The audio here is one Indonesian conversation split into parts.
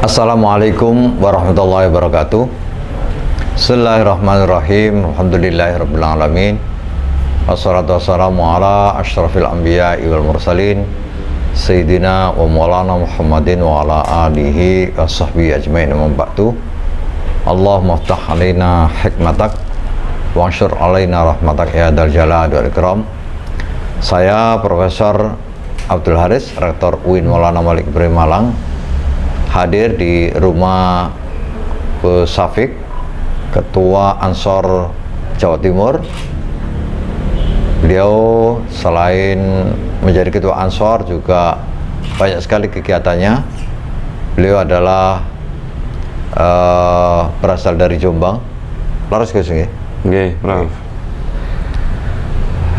Assalamualaikum warahmatullahi wabarakatuh. Bismillahirrahmanirrahim. Alhamdulillahirabbil alamin. Wassalatu wassalamu ala asyrafil anbiya'i wal mursalin Sayyidina wa maulana Muhammadin wa ala alihi wa sahbihi ajmain, amma ba'du. Allahumma aftah alaina hikmatak wa ansyur alaina rahmatak ya dzal jalali wal ikram. Saya Profesor Abdul Haris, Rektor UIN Maulana Malik Ibrahim Malang, hadir di rumah Gus Safik, Ketua Ansor Jawa Timur. Beliau selain menjadi Ketua Ansor juga banyak sekali kegiatannya. Beliau adalah berasal dari Jombang. Laras Gus nggih? Nggih, Prof.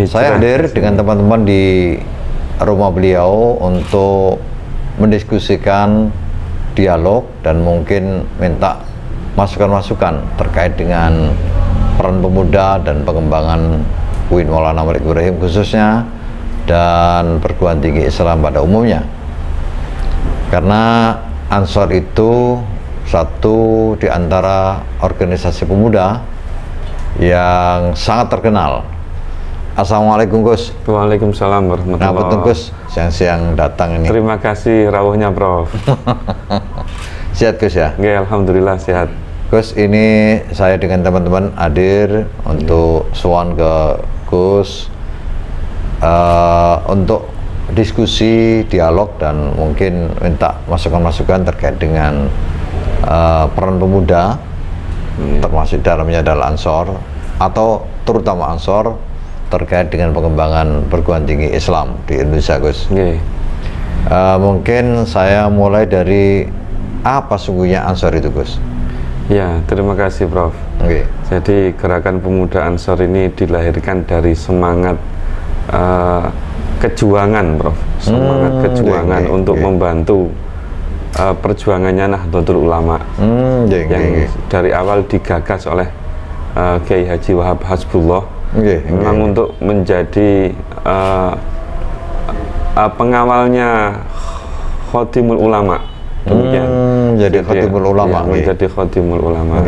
Saya hadir dengan teman-teman di rumah beliau untuk mendiskusikan dialog dan mungkin minta masukan-masukan terkait dengan peran pemuda dan pengembangan UIN Maulana Malik Ibrahim khususnya dan perguruan tinggi Islam pada umumnya. Karena Ansor itu satu di antara organisasi pemuda yang sangat terkenal. Assalamualaikum Gus. Waalaikumsalam warahmatullahi wabarakatuh. Gus, siang-siang datang ini. Terima kasih rawuhnya, Prof. Sehat Gus ya? Nggih, alhamdulillah sehat. Gus, ini saya dengan teman-teman hadir untuk sowan ke Gus untuk diskusi, dialog dan mungkin minta masukan-masukan terkait dengan peran pemuda, termasuk dalamnya adalah Ansor atau terutama Ansor terkait dengan pengembangan perguruan tinggi Islam di Indonesia, Gus. Mungkin saya mulai dari apa sungguhnya Ansor itu, Gus? Ya, terima kasih, Prof. Jadi gerakan pemuda Ansor ini dilahirkan dari semangat kejuangan, Prof. Semangat kejuangan untuk membantu perjuangannya Nahdlatul Ulama yang dari awal digagas oleh Kiai Haji Wahab Hasbullah. Memang untuk menjadi pengawalnya Khotimul Ulama, demikian. Jadi Khotimul Ulama, menjadi Khotimul Ulama.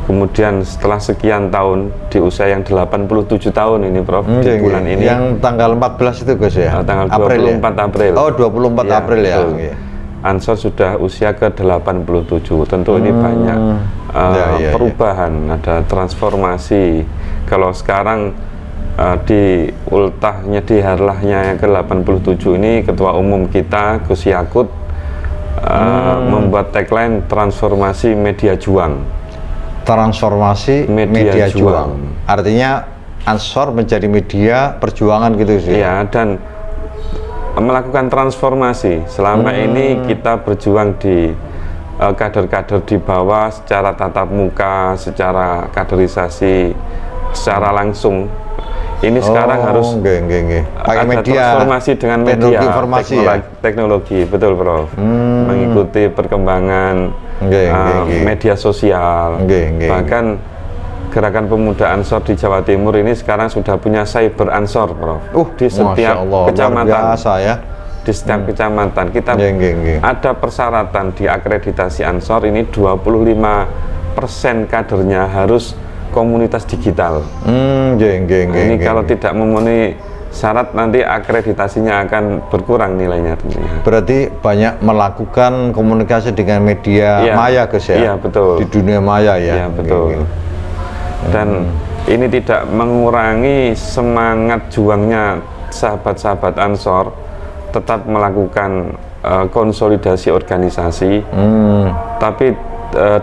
Kemudian setelah sekian tahun di usia yang 87 tahun ini, Prof, di bulan ini yang tanggal 14 itu, Gus ya? Tanggal 24 April. Oh, 24 April ya. Ansor sudah usia ke-87. Tentu ini banyak perubahan, ada transformasi. Kalau sekarang di ultahnya, di harlahnya yang ke-87 ini, Ketua Umum kita Gus Yakut membuat tagline transformasi media juang. Transformasi media juang. Artinya Ansor menjadi media perjuangan gitu sih. Iya, dan melakukan transformasi. Selama ini kita berjuang di kader-kader di bawah secara tatap muka, secara kaderisasi, secara langsung. Ini sekarang harus pakai media, transformasi dengan media, informasi, teknologi, betul, Prof. Mengikuti perkembangan media sosial. Bahkan gerakan pemuda Ansor di Jawa Timur ini sekarang sudah punya cyber Ansor, Prof. Di setiap kecamatan. Di setiap kecamatan kita ada persyaratan di akreditasi Ansor ini 25% kadernya harus komunitas digital. Ini kalau tidak memenuhi syarat nanti akreditasinya akan berkurang nilainya. Berarti banyak melakukan komunikasi dengan media maya, Gus ya? Iya, betul. Di dunia maya ya? Iya, betul. Dan ini tidak mengurangi semangat juangnya sahabat-sahabat Ansor tetap melakukan konsolidasi organisasi, tapi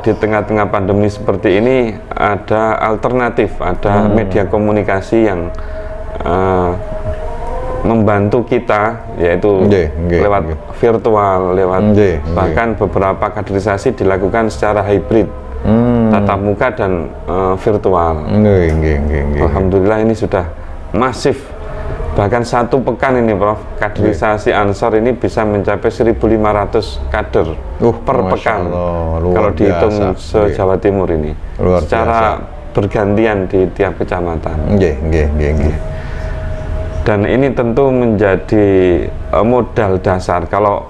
di tengah-tengah pandemi seperti ini ada alternatif, ada media komunikasi yang membantu kita, yaitu lewat virtual, lewat bahkan beberapa kaderisasi dilakukan secara hybrid, tatap muka dan virtual. Alhamdulillah ini sudah masif. Bahkan satu pekan ini, Prof, kaderisasi Ansor ini bisa mencapai 1.500 kader per pekan. Kalau dihitung se-Jawa Timur ini, secara bergantian di tiap kecamatan. Dan ini tentu menjadi modal dasar. Kalau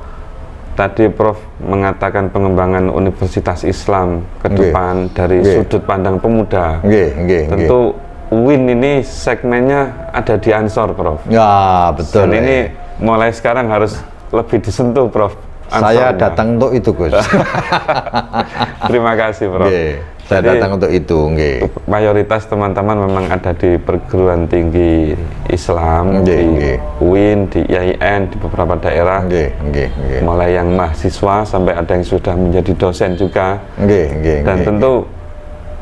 tadi Prof mengatakan pengembangan Universitas Islam ke depan dari sudut pandang pemuda. Tentu UIN ini segmennya ada di Ansor, Prof. Ya, betul. Dan ini mulai sekarang harus lebih disentuh, Prof. Saya datang untuk itu, Gus. Terima kasih, Prof. Saya datang untuk itu. Mayoritas teman-teman memang ada di perguruan tinggi Islam, di UIN, di IAIN, di beberapa daerah. Mulai yang mahasiswa sampai ada yang sudah menjadi dosen juga. Dan tentu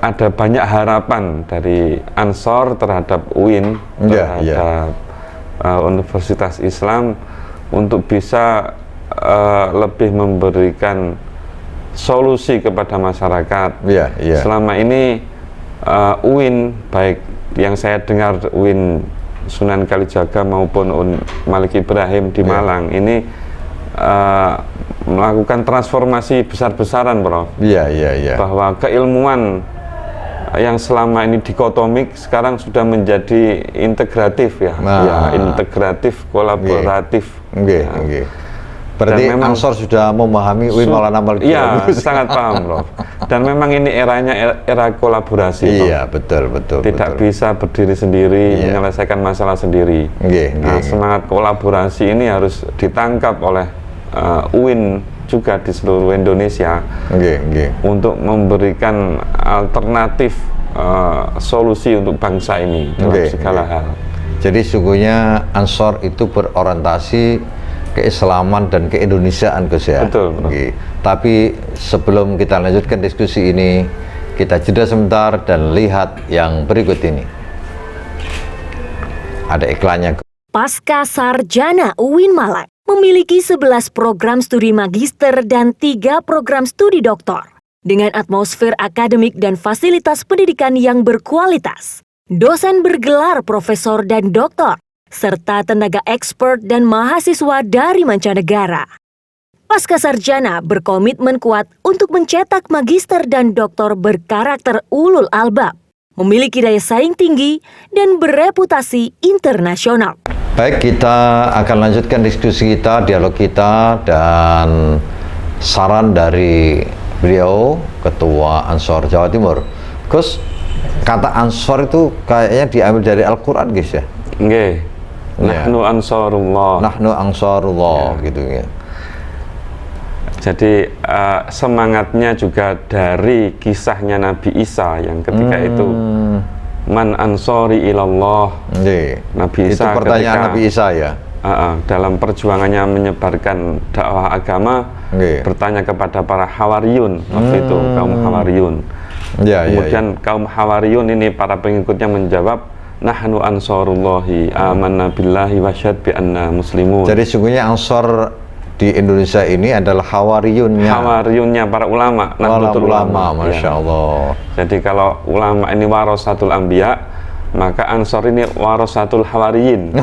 ada banyak harapan dari Ansor terhadap UIN, terhadap Universitas Islam untuk bisa lebih memberikan solusi kepada masyarakat. Selama ini UIN, baik yang saya dengar UIN Sunan Kalijaga maupun Malik Ibrahim di Malang ini melakukan transformasi besar-besaran, Prof. Bahwa keilmuan yang selama ini dikotomik sekarang sudah menjadi integratif, integratif, kolaboratif. Berarti Ansor sudah memahami UIN Maulana Malik. Iya, sangat paham, Prof. Dan memang ini eranya era kolaborasi, Prof. Iya, betul. Tidak bisa berdiri sendiri, menyelesaikan masalah sendiri. Semangat kolaborasi ini harus ditangkap oleh UIN juga di seluruh Indonesia untuk memberikan alternatif solusi untuk bangsa ini dalam segala hal. Jadi sungguhnya Ansor itu berorientasi keislaman dan keindonesiaan, Gus ya. Betul. Tapi sebelum kita lanjutkan diskusi ini, kita jeda sebentar dan lihat yang berikut ini. Ada iklannya. Pasca Sarjana UIN Malang memiliki 11 program studi magister dan 3 program studi doktor dengan atmosfer akademik dan fasilitas pendidikan yang berkualitas. Dosen bergelar profesor dan doktor serta tenaga expert dan mahasiswa dari mancanegara. Pasca Sarjana berkomitmen kuat untuk mencetak magister dan doktor berkarakter ulul albab, memiliki daya saing tinggi, dan bereputasi internasional. Baik, kita akan lanjutkan diskusi kita, dialog kita, dan saran dari beliau, Ketua Ansor Jawa Timur. Gus, kata Ansor itu kayaknya diambil dari Al-Quran, guys ya? Nahnu Ansarullah. Nahnu Ansarullah, gitu ya. Jadi semangatnya juga dari kisahnya Nabi Isa yang ketika itu man ansori ilallah. Nabi Isa, itu pertanyaan ketika, Nabi Isa ya. Dalam perjuangannya menyebarkan dakwah agama, bertanya kepada para Hawariyun waktu itu, kaum Hawariyun. Kemudian kaum Hawariyun ini para pengikutnya menjawab, nahnu ansarullahi amanna billahi wasyhad bi anna muslimun. Jadi sungguhnya Ansor di Indonesia ini adalah hawariyunnya para ulama, Masya Allah. Jadi kalau ulama ini warasatul anbiya, maka Ansor ini warasatul hawariyin.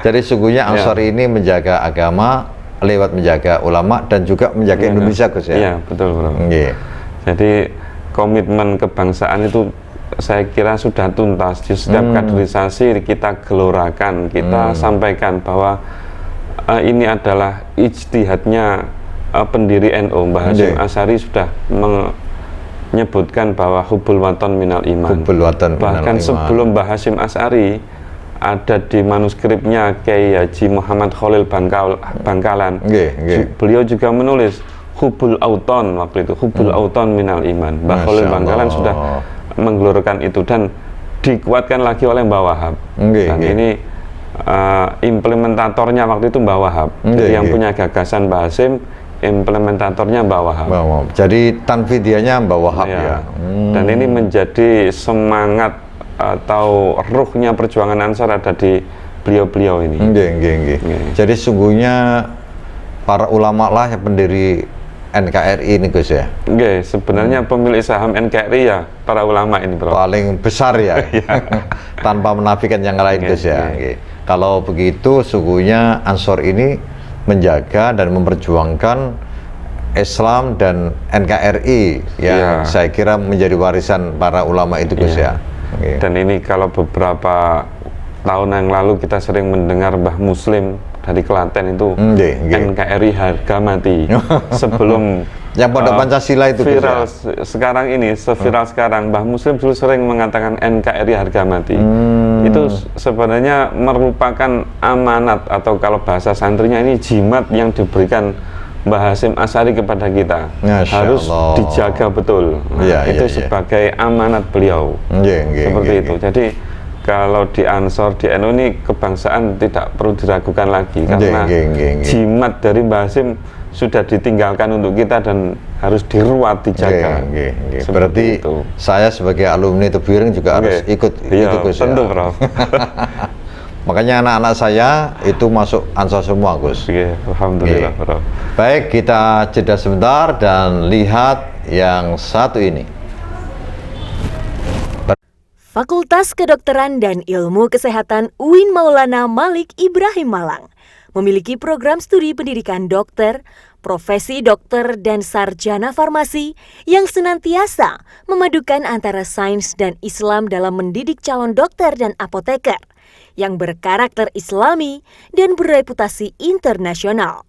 Jadi sungguhnya Ansor ini menjaga agama lewat menjaga ulama dan juga menjaga Indonesia, Gus ya. Iya, betul, Bro. Jadi komitmen kebangsaan itu saya kira sudah tuntas. Di setiap kaderisasi kita gelorakan, kita sampaikan bahwa ini adalah ijtihadnya pendiri NU, Mbah Hasyim Asy'ari sudah menyebutkan bahwa hubbul watan minal iman. Bahkan sebelum Mbah Hasyim Asy'ari ada di manuskripnya Kiai Haji Muhammad Khalil Bangkalan. Beliau juga menulis hubbul auton waktu itu, hubbul auton minal iman. Mbah Khalil Bangkalan sudah menggelorkan itu dan dikuatkan lagi oleh Mbah Wahab. Dan ini implementatornya waktu itu Mbah Wahab. Jadi yang punya gagasan Mbah Hasyim, implementatornya Mbah Wahab. Jadi tanfidianya Mbah Wahab ya. Dan ini menjadi semangat atau ruhnya perjuangan Ansor ada di beliau-beliau ini. Jadi sungguhnya para ulama lah yang pendiri NKRI ini, Gus ya. Sebenarnya pemilik saham NKRI ya para ulama ini, Bro. Paling besar ya. Tanpa menafikan yang lain, Gus ya. Kalau begitu sungguhnya Ansor ini menjaga dan memperjuangkan Islam dan NKRI yang saya kira menjadi warisan para ulama itu, Gus ya. Dan ini kalau beberapa tahun yang lalu kita sering mendengar Mbah Muslim dari Klaten itu NKRI harga mati sebelum yang pada Pancasila itu viral sekarang ini, seviral sekarang. Mbah Muslim dulu sering mengatakan NKRI harga mati. Itu sebenarnya merupakan amanat, atau kalau bahasa santrinya ini jimat yang diberikan Mbah Hasyim Asy'ari kepada kita. Harus dijaga betul. Itu sebagai amanat beliau. Seperti itu. Jadi kalau di Ansor, di NU ini kebangsaan tidak perlu diragukan lagi, karena jimat dari Mbah Hasyim sudah ditinggalkan untuk kita dan harus diruat, dijaga. Berarti itu. Saya sebagai alumni Tebuireng juga harus ikut itu, Gus. Tentu, Prof. Makanya anak-anak saya itu masuk Ansor semua, Gus. Alhamdulillah, Prof. Baik, kita jeda sebentar dan lihat yang satu ini. Fakultas Kedokteran dan Ilmu Kesehatan UIN Maulana Malik Ibrahim Malang memiliki program studi pendidikan dokter, profesi dokter, dan sarjana farmasi yang senantiasa memadukan antara sains dan Islam dalam mendidik calon dokter dan apoteker yang berkarakter Islami dan bereputasi internasional.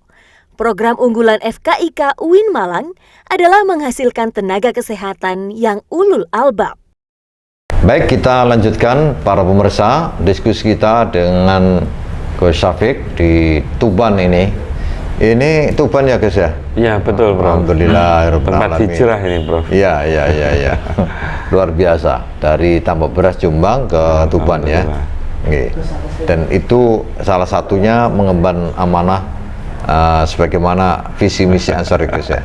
Program unggulan FKIK UIN Malang adalah menghasilkan tenaga kesehatan yang ulul albab. Baik, kita lanjutkan para pemirsa diskusi kita dengan Gus Syafiq di Tuban ini. Ini Tuban ya, Gus ya? Iya, betul, Prof. Alhamdulillah. Tempat hijrah ini, Prof. Iya. Luar biasa. Dari Tambak Beras Jombang ke Tuban ya. Dan itu salah satunya mengemban amanah sebagaimana visi misi Ansor, Gus ya.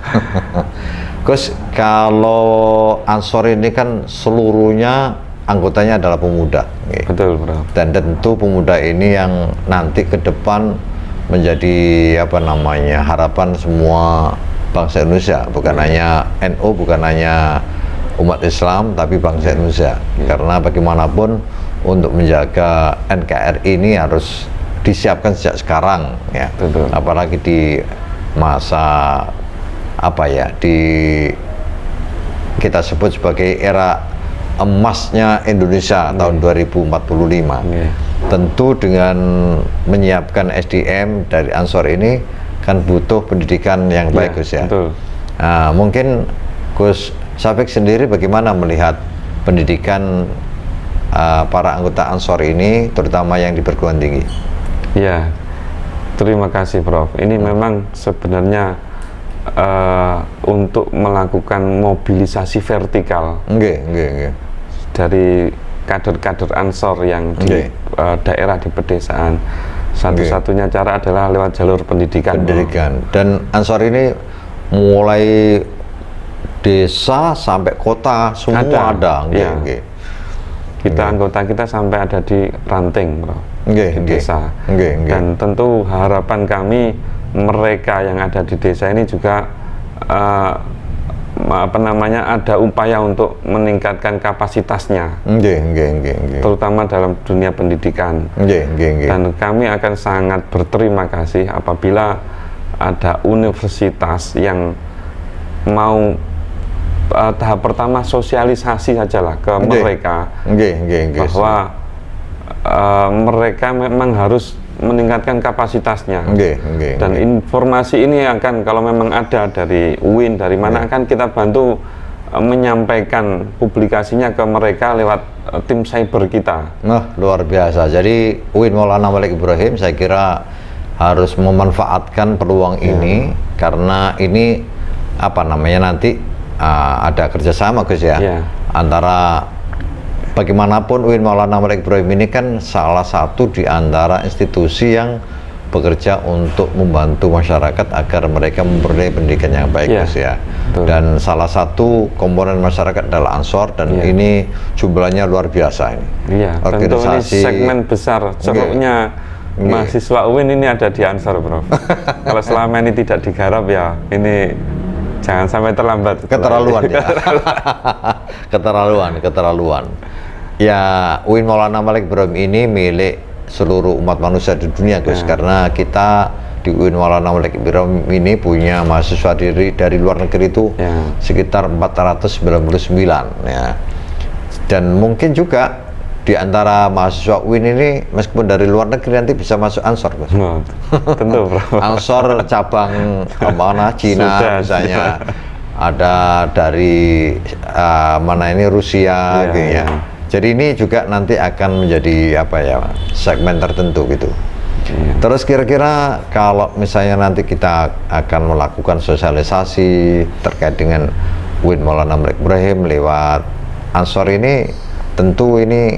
Gus, kalau Ansor ini kan seluruhnya anggotanya adalah pemuda. Betul, Bro. Dan tentu pemuda ini yang nanti ke depan menjadi harapan semua bangsa Indonesia, bukan hanya NU, bukan hanya umat Islam, tapi bangsa Indonesia. Karena bagaimanapun untuk menjaga NKRI ini harus disiapkan sejak sekarang ya. Betul. Apalagi di masa kita sebut sebagai era emasnya Indonesia tahun 2045. Tentu dengan menyiapkan SDM dari Ansor ini kan butuh pendidikan yang baik, Gus ya. Nah, mungkin Gus Syafiq sendiri bagaimana melihat pendidikan para anggota Ansor ini, terutama yang di perguruan tinggi? Ya, terima kasih, Prof. Ini memang sebenarnya untuk melakukan mobilisasi vertikal dari kader-kader Ansor yang di daerah, di pedesaan. Satu-satunya cara adalah lewat jalur pendidikan. Dan Ansor ini mulai desa sampai kota semua ada. Kita anggota kita sampai ada di ranting, Bro, di desa. Dan tentu harapan kami mereka yang ada di desa ini juga ada upaya untuk meningkatkan kapasitasnya, terutama dalam dunia pendidikan. Dan kami akan sangat berterima kasih apabila ada universitas yang mau tahap pertama sosialisasi sajalah ke mereka bahwa mereka memang harus meningkatkan kapasitasnya. Dan informasi ini akan, kalau memang ada dari UIN, dari mana, akan kita bantu menyampaikan publikasinya ke mereka lewat tim cyber kita. Nah, luar biasa. Jadi UIN Maulana Malik Ibrahim saya kira harus memanfaatkan peluang ini, karena ini nanti ada kerjasama, Gus ya, antara bagaimanapun UIN Maulana Malik Ibrahim ini kan salah satu di antara institusi yang bekerja untuk membantu masyarakat agar mereka memperoleh pendidikan yang baik, Gus ya. Dan salah satu komponen masyarakat adalah Ansor, dan ini jumlahnya luar biasa ini. Organisasi, tentu ini segmen besar ceruknya mahasiswa UIN ini ada di Ansor, Bro. Kalau selama ini tidak digarap, ya ini jangan sampai terlambat. Keterlaluan ya. keterlaluan. Ya, UIN Maulana Malik Ibrahim ini milik seluruh umat manusia di dunia, Gus. Karena kita di UIN Maulana Malik Ibrahim ini punya mahasiswa dari luar negeri itu sekitar 499 ya. Dan mungkin juga di antara mahasiswa UIN ini meskipun dari luar negeri nanti bisa masuk Ansor, Gus? Tentu, Bro. Ansor cabang mana Cina Sudah, misalnya, ada dari mana ini Rusia, gitu ya. Jadi ini juga nanti akan menjadi apa ya, segmen tertentu gitu. Terus kira-kira kalau misalnya nanti kita akan melakukan sosialisasi terkait dengan UIN Maulana Malik Ibrahim lewat Ansor ini, tentu ini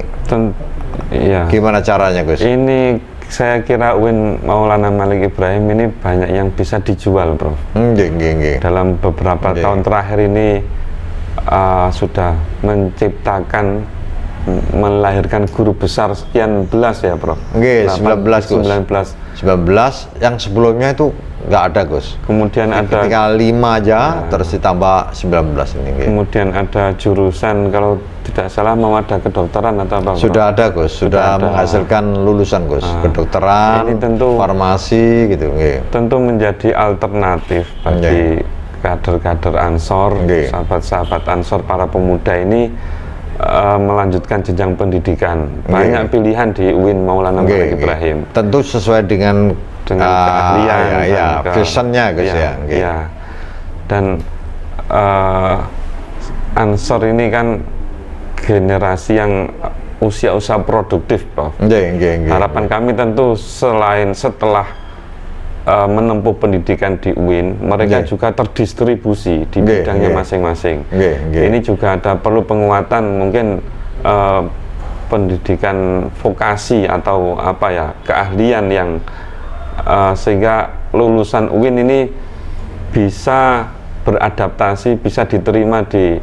gimana caranya, Gus? Ini saya kira UIN Maulana Malik Ibrahim ini banyak yang bisa dijual, Bro. Dalam beberapa tahun terakhir ini sudah menciptakan, melahirkan guru besar sekian belas ya, Bro. 19, Gus. 19 yang sebelumnya itu nggak ada, Gus. Kemudian ada ketika 5 aja, terus ditambah 19 ini. Kemudian ada jurusan, kalau tidak salah mau ada kedokteran atau apa, Bro? Sudah ada, Gus. Sudah menghasilkan lulusan, Gus. Kedokteran, ini tentu farmasi gitu. Tentu menjadi alternatif bagi kader-kader Ansor, sahabat-sahabat Ansor, para pemuda ini melanjutkan jenjang pendidikan. Banyak pilihan di UIN Maulana Malik Ibrahim. Tentu sesuai dengan keahlian, visionnya, Gus ya. Dan Ansor ini kan generasi yang usia-usia produktif, Prof. Harapan kami tentu selain setelah menempuh pendidikan di UIN, mereka juga terdistribusi di bidangnya masing-masing. Ini juga ada perlu penguatan, mungkin pendidikan vokasi atau apa ya, keahlian yang sehingga lulusan UIN ini bisa beradaptasi, bisa diterima di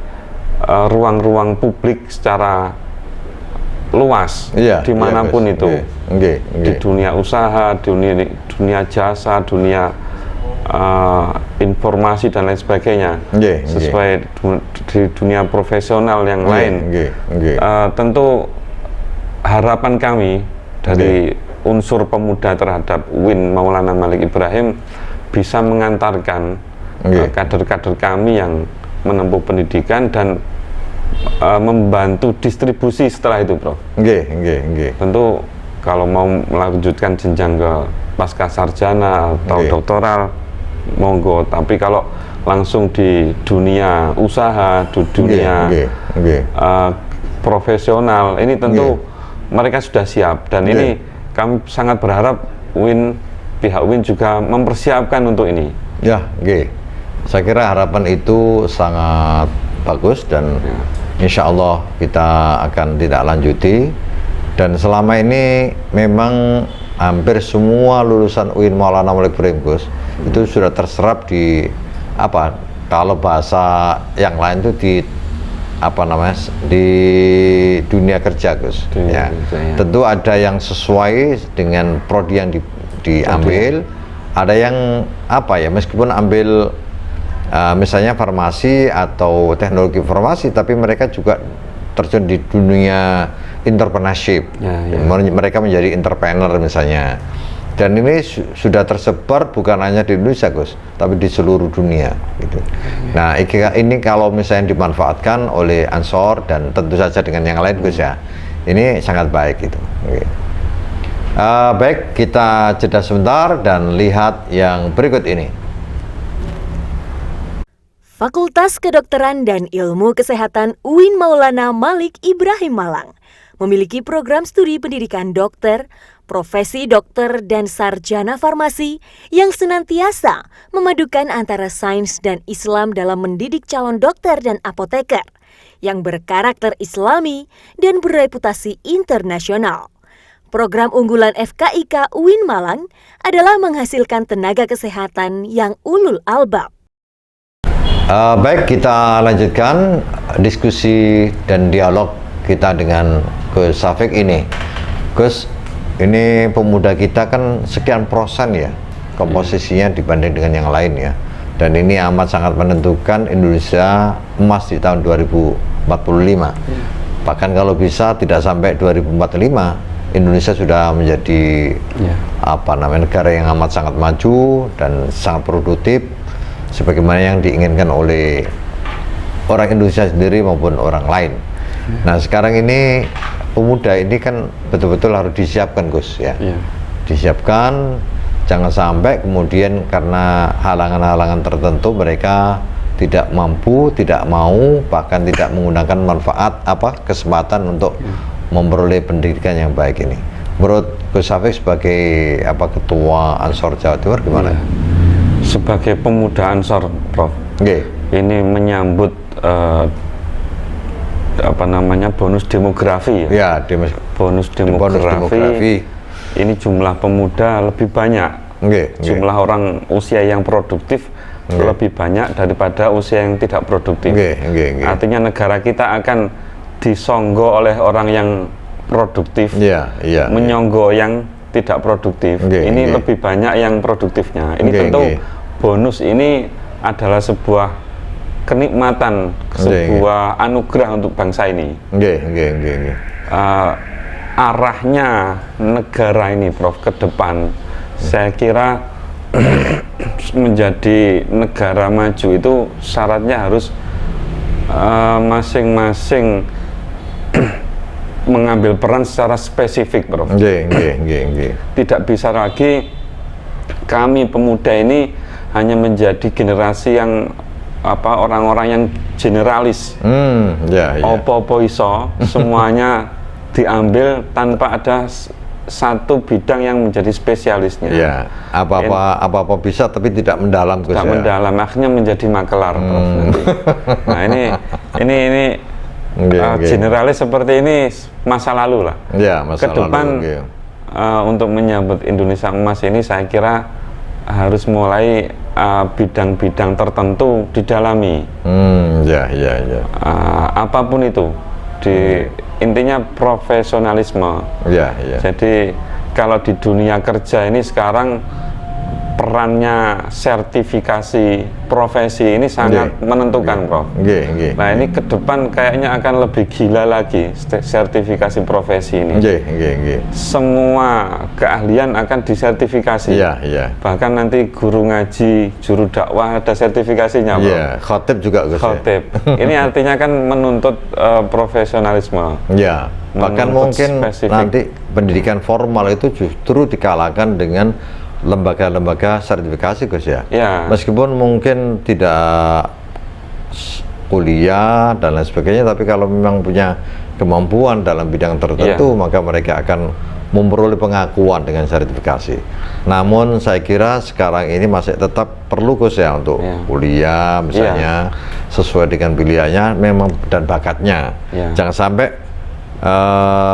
ruang-ruang publik secara luas, dimanapun itu, di dunia usaha, dunia jasa, dunia informasi dan lain sebagainya, sesuai di dunia profesional yang lain. Tentu harapan kami dari unsur pemuda terhadap UIN Maulana Malik Ibrahim bisa mengantarkan kader-kader kami yang menempuh pendidikan dan membantu distribusi setelah itu, Prof. Tentu kalau mau melanjutkan jenjang ke pasca sarjana atau doktoral, monggo. Tapi kalau langsung di dunia usaha, di dunia profesional, ini tentu mereka sudah siap. Dan ini kami sangat berharap pihak UIN juga mempersiapkan untuk ini. Saya kira harapan itu sangat bagus dan insya Allah kita akan tidak lanjuti. Dan selama ini memang hampir semua lulusan UIN Maulana Malik Ibrahim, Gus, itu sudah terserap di apa, kalau bahasa yang lain itu di apa namanya, di dunia kerja, Gus. Tentu ada yang sesuai dengan prodi yang diambil, ada yang apa ya, meskipun ambil misalnya farmasi atau teknologi informasi, tapi mereka juga terjun di dunia entrepreneurship. Mereka menjadi entrepreneur misalnya. Dan ini sudah tersebar bukan hanya di Indonesia, Gus, tapi di seluruh dunia gitu. Nah, ini kalau misalnya dimanfaatkan oleh Ansor dan tentu saja dengan yang lain, Gus ya, ini sangat baik gitu. Baik, kita jeda sebentar dan lihat yang berikut ini. Fakultas Kedokteran dan Ilmu Kesehatan UIN Maulana Malik Ibrahim Malang memiliki program studi pendidikan dokter, profesi dokter, dan sarjana farmasi yang senantiasa memadukan antara sains dan Islam dalam mendidik calon dokter dan apoteker yang berkarakter Islami dan bereputasi internasional. Program unggulan FKIK UIN Malang adalah menghasilkan tenaga kesehatan yang ulul albab. Baik, kita lanjutkan diskusi dan dialog kita dengan Gus Syafiq ini. Gus, ini pemuda kita kan sekian persen ya komposisinya dibanding dengan yang lain ya. Dan ini amat sangat menentukan Indonesia emas di tahun 2045. Bahkan kalau bisa tidak sampai 2045, Indonesia sudah menjadi apa namanya, negara yang amat sangat maju dan sangat produktif, sebagaimana yang diinginkan oleh orang Indonesia sendiri maupun orang lain. Nah sekarang ini pemuda ini kan betul-betul harus disiapkan Gus ya. Disiapkan, jangan sampai kemudian karena halangan-halangan tertentu mereka tidak mampu, tidak mau, bahkan tidak menggunakan manfaat kesempatan untuk memperoleh pendidikan yang baik ini. Menurut Gus Syafiq sebagai ketua Ansor Jawa Timur gimana? Sebagai pemuda Ansor, Prof. Ini menyambut bonus demografi ya. Bonus demografi. Ini jumlah pemuda lebih banyak. Jumlah orang usia yang produktif lebih banyak daripada usia yang tidak produktif. Artinya negara kita akan disonggo oleh orang yang produktif, menyonggo yang tidak produktif. Ini lebih banyak yang produktifnya. Ini tentu bonus ini adalah sebuah kenikmatan, sebuah anugerah untuk bangsa ini. Arahnya negara ini, Prof, ke depan, saya kira menjadi negara maju itu syaratnya harus masing-masing mengambil peran secara spesifik, Prof. Tidak bisa lagi kami pemuda ini hanya menjadi generasi yang orang-orang yang generalis. Opo-opo iso, semuanya diambil tanpa ada satu bidang yang menjadi spesialisnya. Apa-apa bisa tapi tidak mendalam, Gus. Tidak mendalam, akhirnya menjadi makelar, Prof. Nanti. Nah ini generalis seperti ini masa lalu lah. Ke depan untuk menyambut Indonesia Emas ini saya kira harus mulai bidang-bidang tertentu didalami. Apapun itu, intinya profesionalisme. Jadi kalau di dunia kerja ini sekarang perannya sertifikasi profesi ini sangat menentukan, Prof. Nah ini ke depan kayaknya akan lebih gila lagi sertifikasi profesi ini. Semua keahlian akan disertifikasi. Bahkan nanti guru ngaji, juru dakwah ada sertifikasinya, Prof. Khotib juga, Gus. Khotib. Ini artinya kan menuntut profesionalisme. Bahkan mungkin spesifik. Nanti pendidikan formal itu justru dikalahkan dengan lembaga-lembaga sertifikasi, Gus ya. Meskipun mungkin tidak kuliah dan lain sebagainya, tapi kalau memang punya kemampuan dalam bidang tertentu, maka mereka akan memperoleh pengakuan dengan sertifikasi. Namun saya kira sekarang ini masih tetap perlu, Gus ya, untuk kuliah misalnya sesuai dengan pilihannya memang dan bakatnya. Jangan sampai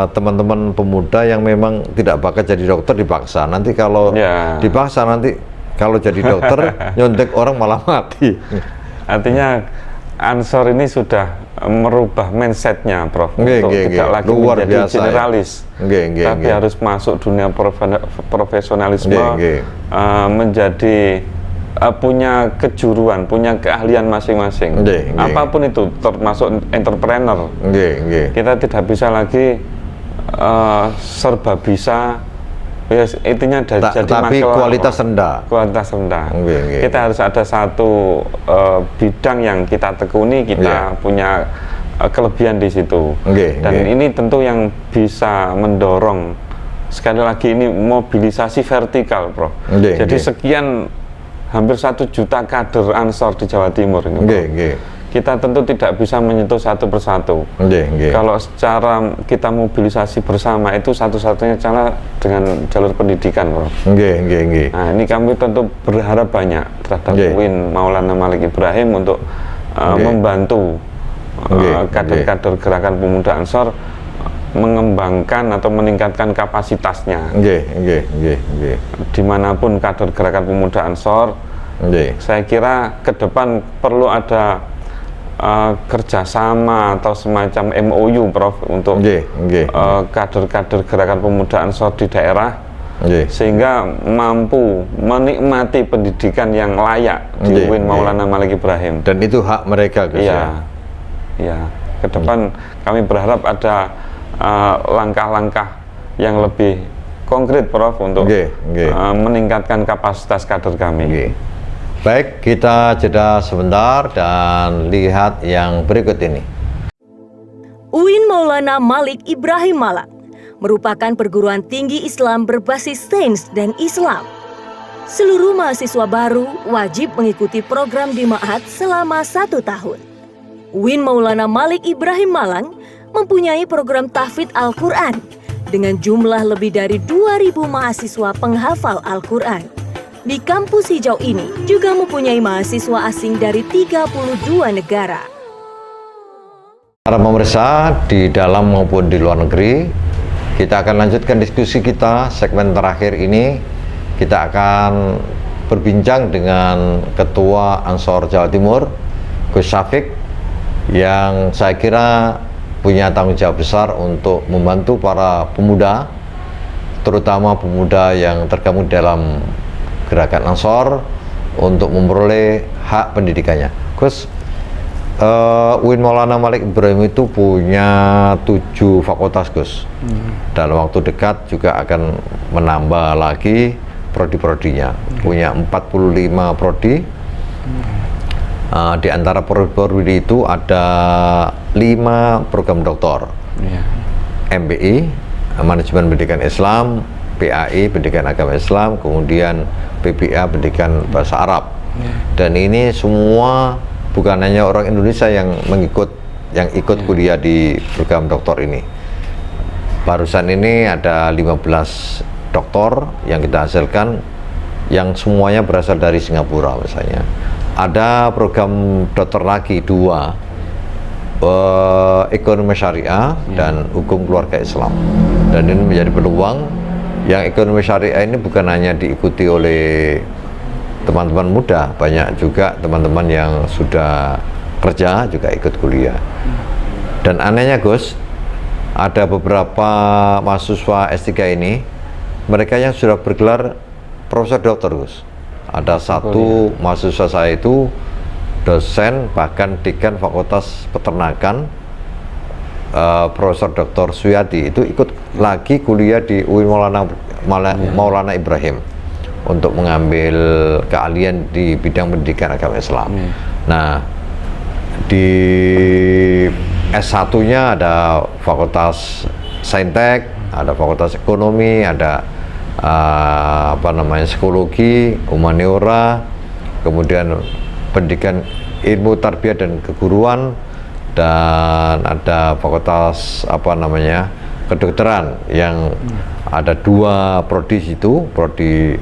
teman-teman pemuda yang memang tidak bakat jadi dokter dipaksa. Nanti kalau dipaksa, nanti kalau jadi dokter nyontek orang malah mati. Artinya Ansor ini sudah merubah mindsetnya, Prof. Untuk tidak lagi menjadi generalis, tapi harus masuk dunia profesionalisme, menjadi punya kejuruan, punya keahlian masing-masing. Apapun itu, termasuk entrepreneur. Kita tidak bisa lagi serba bisa. Intinya jadi tapi masalah, kualitas rendah. Kita harus ada satu bidang yang kita tekuni, kita punya kelebihan di situ. Dan ini tentu yang bisa mendorong, sekali lagi ini mobilisasi vertikal, Prof. Jadi sekian hampir 1 juta kader Ansor di Jawa Timur ini. Kita tentu tidak bisa menyentuh satu persatu. Kalau secara kita mobilisasi bersama itu satu-satunya cara dengan jalur pendidikan, Prof. Nah ini kami tentu berharap banyak terhadap UIN Maulana Malik Ibrahim untuk membantu kader-kader Gerakan Pemuda Ansor mengembangkan atau meningkatkan kapasitasnya. Dimanapun kader Gerakan Pemuda Ansor, saya kira ke depan perlu ada kerjasama atau semacam MOU, Prof, untuk kader-kader Gerakan Pemuda Ansor di daerah, sehingga mampu menikmati pendidikan yang layak di UIN Maulana Malik Ibrahim. Dan itu hak mereka, Gus. Ke depan kami berharap ada langkah-langkah yang lebih konkret, Prof, untuk meningkatkan kapasitas kader kami. Baik, kita jeda sebentar dan lihat yang berikut ini. UIN Maulana Malik Ibrahim Malang merupakan perguruan tinggi Islam berbasis sains dan Islam. Seluruh mahasiswa baru wajib mengikuti program di Ma'had selama 1 tahun. UIN Maulana Malik Ibrahim Malang mempunyai program tahfidz Al-Quran dengan jumlah lebih dari 2.000 mahasiswa penghafal Al-Quran. Di kampus hijau ini juga mempunyai mahasiswa asing dari 32 negara. Para pemirsa di dalam maupun di luar negeri, kita akan lanjutkan diskusi kita. Segmen terakhir ini kita akan berbincang dengan Ketua Ansor Jawa Timur, Gus Syafiq, yang saya kira punya tanggung jawab besar untuk membantu para pemuda, terutama pemuda yang tergabung dalam Gerakan Ansor untuk memperoleh hak pendidikannya. Gus, UIN Maulana Malik Ibrahim itu punya 7 fakultas, Gus. Dalam waktu dekat juga akan menambah lagi prodi-prodinya. Punya 45 prodi. Di antara prodi itu ada 5 program doktor. MBI, Manajemen Pendidikan Islam, PAI, Pendidikan Agama Islam, kemudian PBA, Pendidikan Bahasa Arab. Dan ini semua bukan hanya orang Indonesia yang ikut kuliah di program doktor ini. Barusan ini ada 15 doktor yang kita hasilkan, yang semuanya berasal dari Singapura misalnya. Ada program dokter lagi 2, ekonomi syariah dan hukum keluarga Islam. Dan ini menjadi peluang. Yang ekonomi syariah ini bukan hanya diikuti oleh teman-teman muda, banyak juga teman-teman yang sudah kerja juga ikut kuliah. Dan anehnya, Gus, ada beberapa mahasiswa S3 ini, mereka yang sudah bergelar profesor doktor, Gus. Ada satu mahasiswa saya itu dosen, bahkan dekan Fakultas Peternakan, Profesor Dr. Suyadi, itu ikut lagi kuliah di UIN Maulana Ibrahim untuk mengambil keahlian di bidang pendidikan agama Islam. Nah, di S1-nya ada Fakultas Saintek, ada Fakultas Ekonomi, ada psikologi, humaniora, kemudian pendidikan ilmu tarbiyah dan keguruan, dan ada fakultas kedokteran yang ada 2 prodi itu, prodi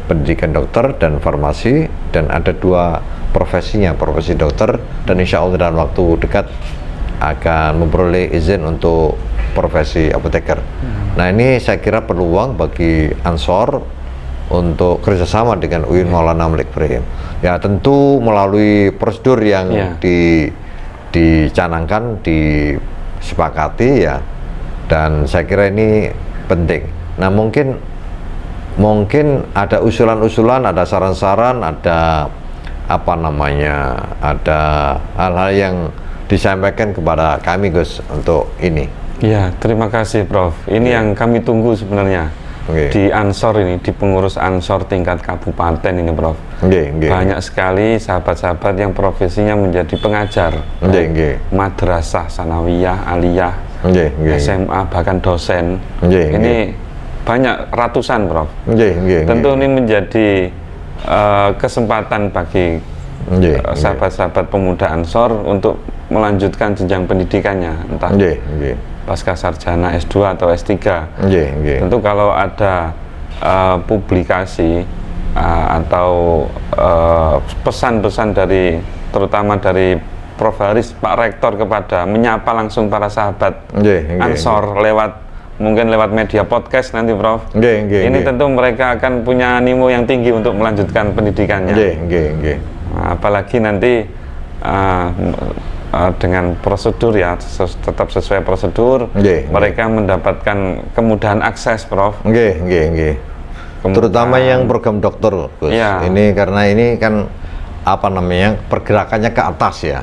pendidikan dokter dan farmasi, dan ada 2 profesinya, profesi dokter, dan insya Allah dalam waktu dekat akan memperoleh izin untuk profesi apoteker. Nah, ini saya kira peluang bagi Ansor untuk kerjasama dengan UIN Maulana Malik Ibrahim. Ya, tentu melalui prosedur yang dicanangkan, disepakati ya, dan saya kira ini penting. Nah, mungkin ada usulan-usulan, ada saran-saran, ada ada hal-hal yang disampaikan kepada kami, Gus, untuk ini. Ya, terima kasih, Prof. Ini yang kami tunggu sebenarnya. Di Ansor ini, di pengurus Ansor tingkat kabupaten ini, Prof. Banyak sekali sahabat-sahabat yang profesinya menjadi pengajar, madrasah, sanawiyah, aliyah, SMA, bahkan dosen. Ini banyak ratusan, Prof. Tentu ini menjadi kesempatan bagi sahabat-sahabat pemuda Ansor untuk melanjutkan jenjang pendidikannya, entah pasca sarjana S2 atau S3. Tentu kalau ada publikasi atau pesan-pesan terutama dari Prof. Haris, Pak Rektor, kepada menyapa langsung para sahabat Ansor mungkin lewat media podcast nanti, Prof. Ini tentu mereka akan punya animo yang tinggi untuk melanjutkan pendidikannya. Apalagi nanti dengan prosedur ya, tetap sesuai prosedur, mereka mendapatkan kemudahan akses, Prof. Terutama yang program dokter, Gus. Ini karena ini kan pergerakannya ke atas ya,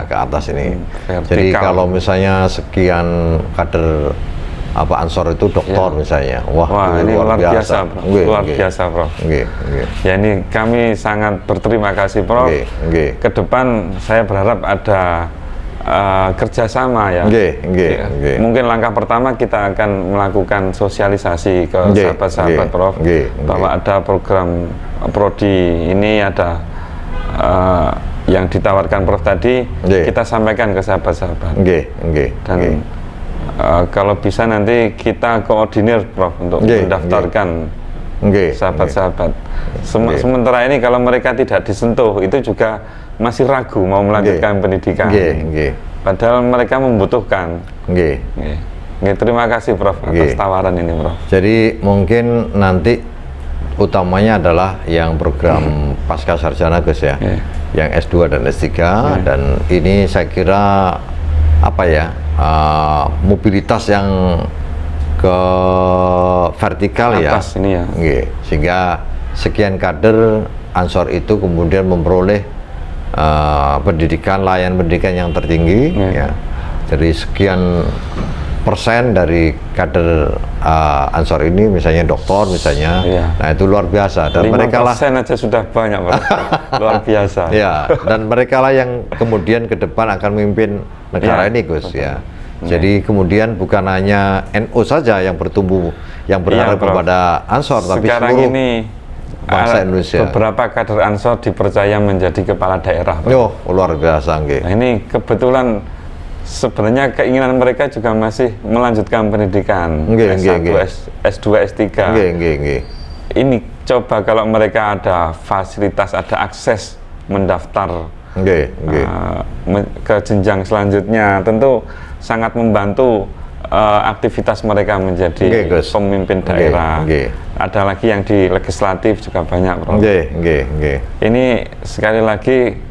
ke atas ini. Vertikal. Jadi kalau misalnya sekian kader Ansor itu doktor misalnya, wah ini luar biasa, Prof. Luar biasa, Prof. Ya, ini kami sangat berterima kasih, Prof. Ke depan saya berharap ada kerjasama ya. Mungkin langkah pertama kita akan melakukan sosialisasi ke sahabat-sahabat Prof, bahwa ada program prodi ini, ada yang ditawarkan Prof tadi, kita sampaikan ke sahabat-sahabat. Dan kalau bisa nanti kita koordinir Prof untuk mendaftarkan sahabat-sahabat. Sementara ini kalau mereka tidak disentuh, itu juga masih ragu mau melanjutkan pendidikan. Padahal mereka membutuhkan. Terima kasih Prof atas tawaran ini Prof. Jadi mungkin nanti utamanya adalah yang program pasca sarjana Gus ya, yang S2 dan S3, dan ini saya kira apa ya, mobilitas yang ke vertikal atas ya, ini ya. Sehingga sekian kader Ansor itu kemudian memperoleh pendidikan, layanan pendidikan yang tertinggi ya. Dari sekian persen dari kader Ansor ini, misalnya doktor misalnya, nah itu luar biasa, dan mereka lah aja sudah banyak luar biasa. Ya, dan mereka lah yang kemudian ke depan akan memimpin negara ini Gus ya. Jadi kemudian bukan hanya NU saja yang bertumbuh, yang berharap kepada Ansor, tapi sekarang seluruh ini bangsa Indonesia. Beberapa kader Ansor dipercaya menjadi kepala daerah. Luar biasa. Nah, ini kebetulan sebenarnya keinginan mereka juga masih melanjutkan pendidikan S1, S2, S3. Ini coba kalau mereka ada fasilitas, ada akses mendaftar ke jenjang selanjutnya, tentu sangat membantu aktivitas mereka menjadi pemimpin daerah. Ada lagi yang di legislatif juga banyak Prof. Ini sekali lagi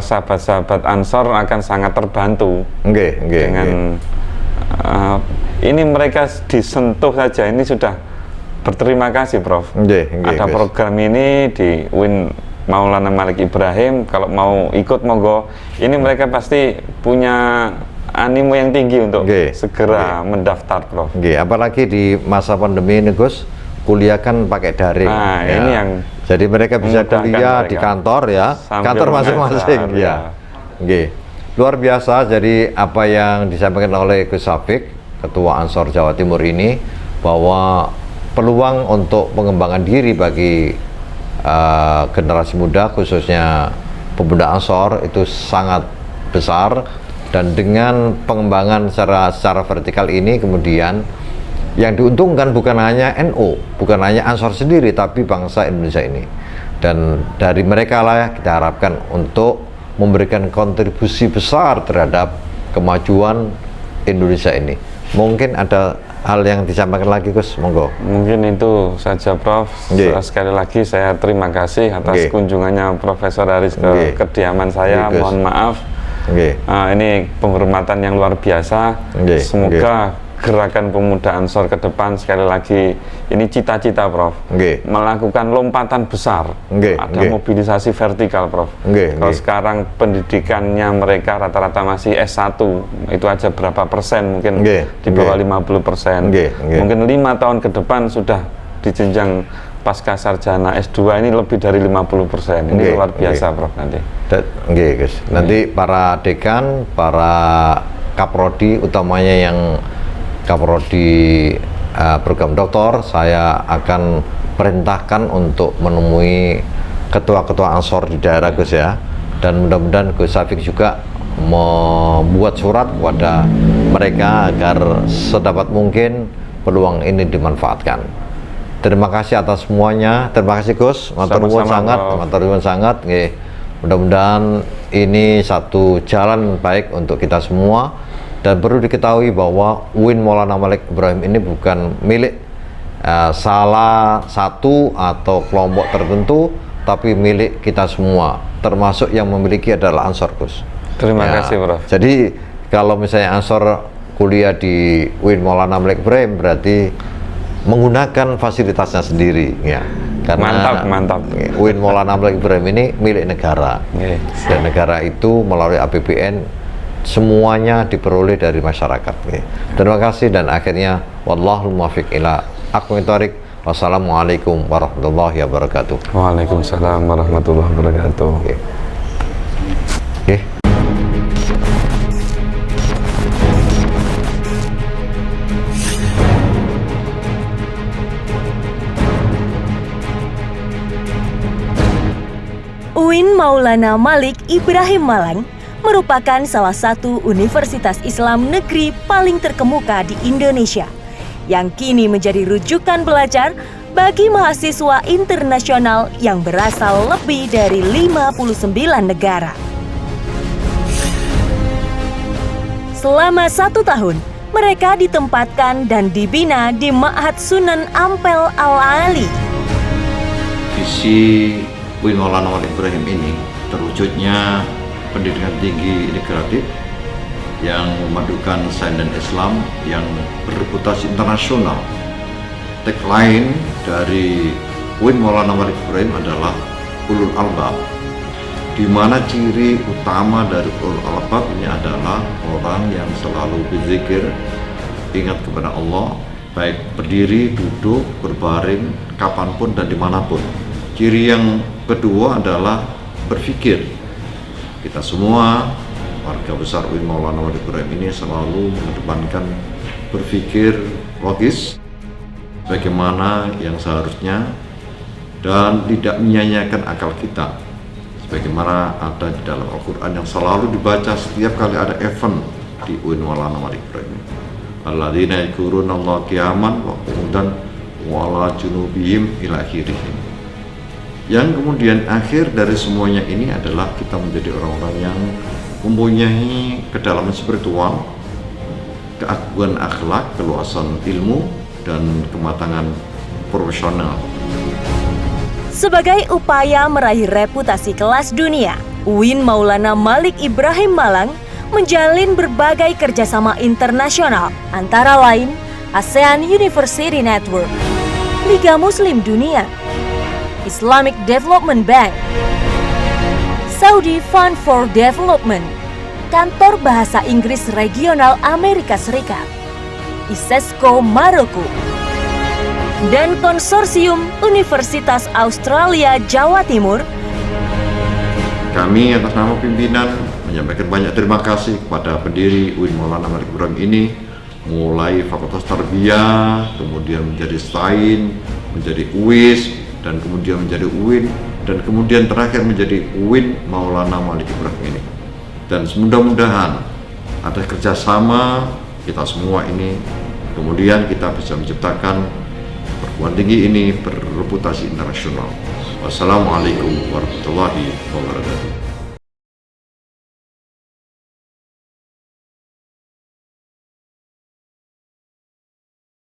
sahabat-sahabat Ansor akan sangat terbantu dengan ini, mereka disentuh saja ini sudah berterima kasih Prof. Ada program ini di UIN Maulana Malik Ibrahim, kalau mau ikut monggo. Ini mereka pasti punya animo yang tinggi untuk segera mendaftar Prof. Apalagi di masa pandemi ini Gus, kuliah kan pakai daring. Nah, ini yang jadi mereka bisa kuliah di kantor ya, kantor masing-masing ya. Luar biasa. Jadi apa yang disampaikan oleh Gus Syafiq, Ketua Ansor Jawa Timur ini, bahwa peluang untuk pengembangan diri bagi generasi muda khususnya pemuda Ansor itu sangat besar, dan dengan pengembangan secara vertikal ini kemudian yang diuntungkan bukan hanya NU, bukan hanya Ansor sendiri, tapi bangsa Indonesia ini. Dan dari mereka lah kita harapkan untuk memberikan kontribusi besar terhadap kemajuan Indonesia ini. Mungkin ada hal yang disampaikan lagi Gus, monggo. Mungkin itu saja Prof. Sekali lagi saya terima kasih atas kunjungannya Profesor Haris ke kediaman saya. Mohon maaf. Ini penghormatan yang luar biasa. Semoga gerakan pemuda Ansor ke depan, sekali lagi ini cita-cita Prof, melakukan lompatan besar. Ada mobilisasi vertikal Prof. Kalau sekarang pendidikannya mereka rata-rata masih S1, itu aja berapa persen, mungkin di bawah 50%. Mungkin 5 tahun ke depan sudah di jenjang pasca sarjana S2 ini lebih dari 50%. Ini luar biasa Prof nanti. Guys. Nanti para dekan, para kaprodi, utamanya yang kaprodi program doktor, saya akan perintahkan untuk menemui ketua-ketua Ansor di daerah Gus ya, dan mudah-mudahan Gus Syafiq juga membuat surat kepada mereka agar sedapat mungkin peluang ini dimanfaatkan. Terima kasih atas semuanya. Terima kasih Gus, matur nuwun sangat. Mudah-mudahan ini satu jalan baik untuk kita semua. Dan perlu diketahui bahwa UIN Maulana Malik Ibrahim ini bukan milik salah satu atau kelompok tertentu, tapi milik kita semua, termasuk yang memiliki adalah Ansor Gus. Terima kasih Prof. Jadi kalau misalnya Ansor kuliah di UIN Maulana Malik Ibrahim berarti menggunakan fasilitasnya sendiri ya. Karena mantap. UIN Maulana Malik Ibrahim ini milik negara. Dan negara itu melalui APBN semuanya diperoleh dari masyarakat. Terima kasih, dan akhirnya wallahul muwaffiq ila aqwamit thoriq. Wassalamualaikum warahmatullahi wabarakatuh. Waalaikumsalam warahmatullahi wabarakatuh. UIN Maulana Malik Ibrahim Malang merupakan salah satu universitas Islam negeri paling terkemuka di Indonesia yang kini menjadi rujukan belajar bagi mahasiswa internasional yang berasal lebih dari 59 negara. Selama 1 tahun, mereka ditempatkan dan dibina di Ma'had Sunan Ampel Al-Ali. Visi UIN Maulana Malik Ibrahim ini terwujudnya pendidikan tinggi integratif yang memadukan sains dan Islam yang berreputasi internasional. Tagline dari UIN Maulana Malik Ibrahim adalah Ulul Albab, di mana ciri utama dari Ulul Albab ini adalah orang yang selalu berzikir, ingat kepada Allah, baik berdiri, duduk, berbaring, kapanpun dan dimanapun. Ciri yang kedua adalah berpikir. Kita semua warga besar UIN Maulana Malik Ibrahim ini selalu mengedepankan berpikir logis, bagaimana yang seharusnya, dan tidak menyanyiakan akal kita, sebagaimana ada di dalam Al-Quran yang selalu dibaca setiap kali ada event di UIN Maulana Malik Ibrahim. Alladzina yadhkuruna Allah qiyaman wa qu'udan wa ala junubihim ila akhirih. Yang kemudian akhir dari semuanya ini adalah kita menjadi orang-orang yang mempunyai kedalaman spiritual, keagungan akhlak, keluasan ilmu, dan kematangan profesional. Sebagai upaya meraih reputasi kelas dunia, UIN Maulana Malik Ibrahim Malang menjalin berbagai kerjasama internasional, antara lain ASEAN University Network, Liga Muslim Dunia, Islamic Development Bank, Saudi Fund for Development, Kantor Bahasa Inggris Regional Amerika Serikat, ISESCO Maroko, dan Konsorsium Universitas Australia Jawa Timur. Kami atas nama pimpinan menyampaikan banyak terima kasih kepada pendiri UIN Maulana Malik Ibrahim ini, mulai Fakultas Tarbiyah, kemudian menjadi STAIN, menjadi UIS, dan kemudian menjadi UIN, dan kemudian terakhir menjadi UIN Maulana Malik Ibrahim ini. Dan mudah-mudahan ada kerjasama kita semua ini, kemudian kita bisa menciptakan perguruan tinggi ini berreputasi internasional. Wassalamualaikum warahmatullahi wabarakatuh.